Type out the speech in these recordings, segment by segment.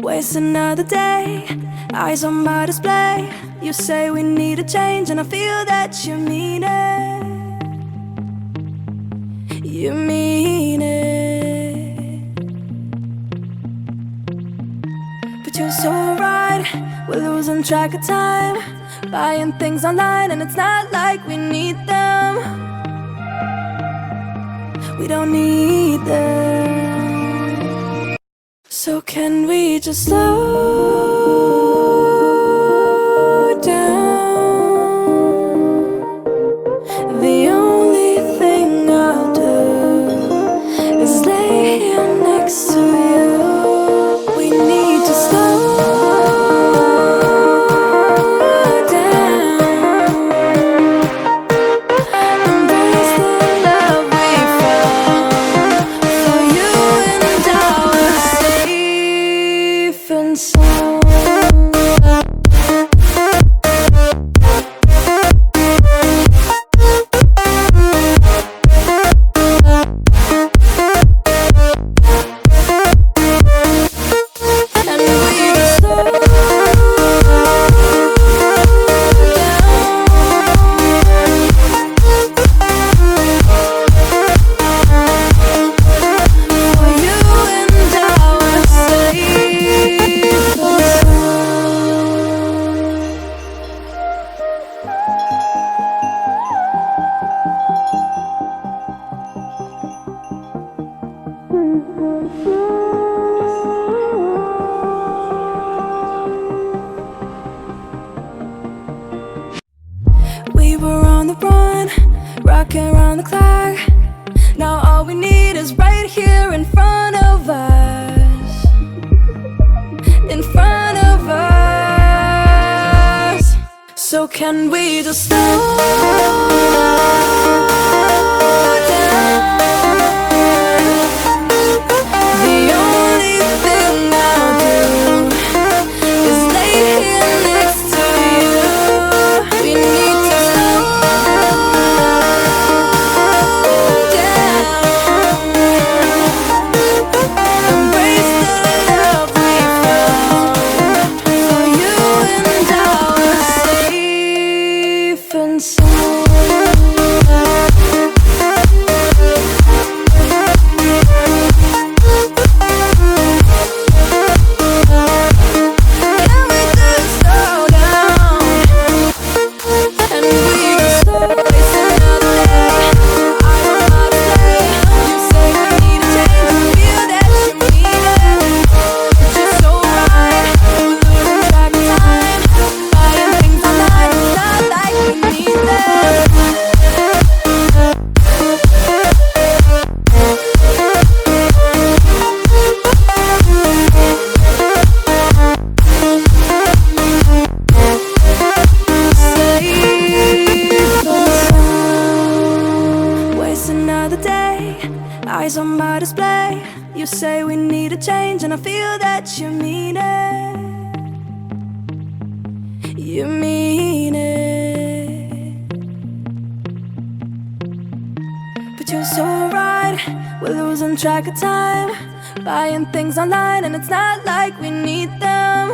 Waste another day, eyes on my display. You say we need a change, and I feel that you mean it. You mean it. But you're so right, we're losing track of time, buying things online, and it's not like we need them. We don't need them. So can we just slow down? The only thing I'll do is lay here next to you. We need to slow down. Embrace the love we found. For you and I were safe and sound. We were on the run, rocking around the clock. Now all we need is right here in front of us. In front of us. So can we just slow down? The only thing I'll do is lay here next to you. We need to slow down. Embrace the love we found. For you and I were safe and sound. Can we just slow down? And we can slow waste another day. I don't know how to play. You say we need a change, and I feel that you mean it. But you're so right, we're losing track of time, buying things online, it's not like we need them. Waste another day, eyes on my display. You say we need a change, and I feel that you mean it. You mean it. But you're so right, we're losing track of time, buying things online, and it's not like we need them.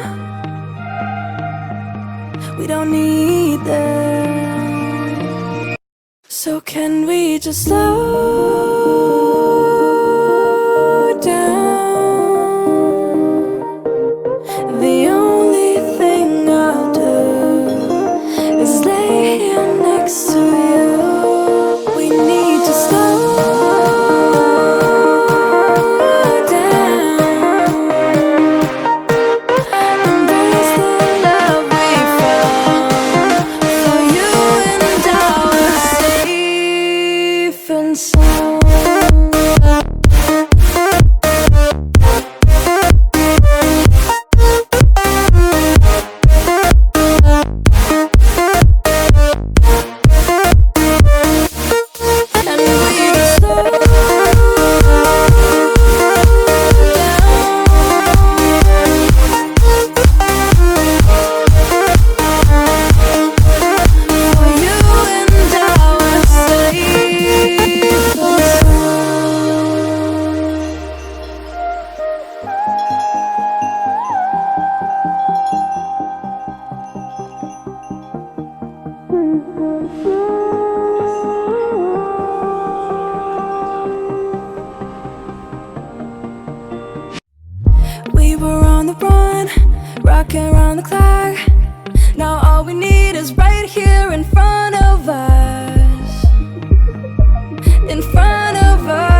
We don't need them. So can we just slow down? The only thing I'll do is lay here next to you. We need to slow down. Embrace the love we found. For you and I were safe and sound. on the run, rocking around the clock. Now all we need is right here in front of us, in front of us.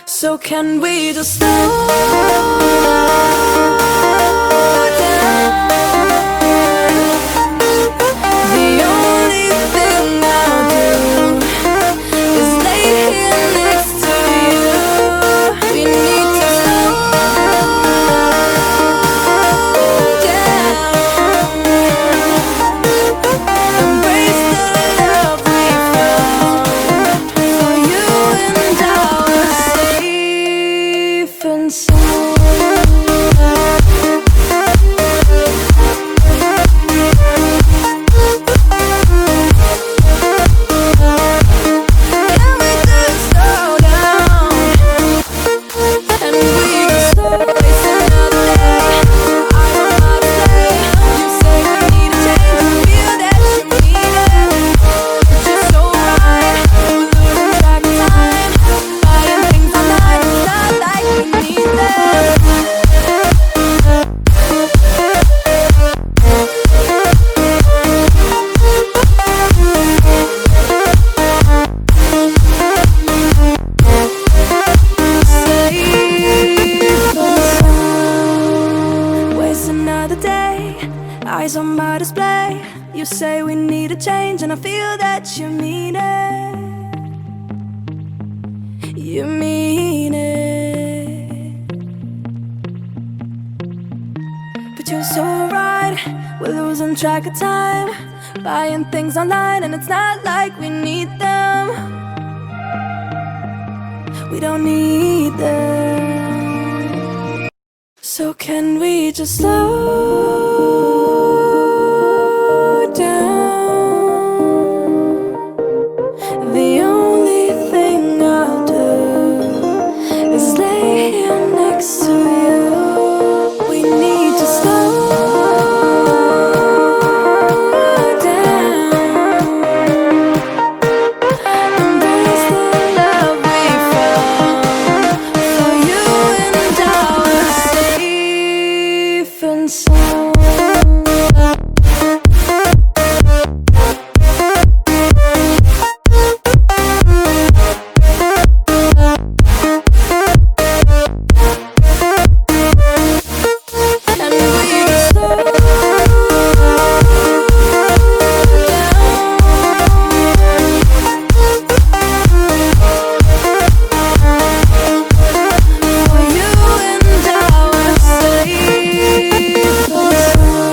So can we just slow down? The only thing I'll do is lay here next to you. We need to slow down, embrace the love we found. For you and I are safe and sound. Can we just slow down and we just waste another day? I don't know how to say. You say we need a change, feel that you mean it. It's just so right, we're losing track of time, buying things online, it's not like we need them. Waste another day, eyes on my display. You say we need a change, and I feel that you mean it. You mean it. But you're so right, we're losing track of time, buying things online, and it's not like we need them. We don't need them. So can we just slow down? The only thing I'll do is lay here next to you. We need to slow down, embrace the love we found. For you and I are safe and sound. And we just slow down. For you and I are safe and sound.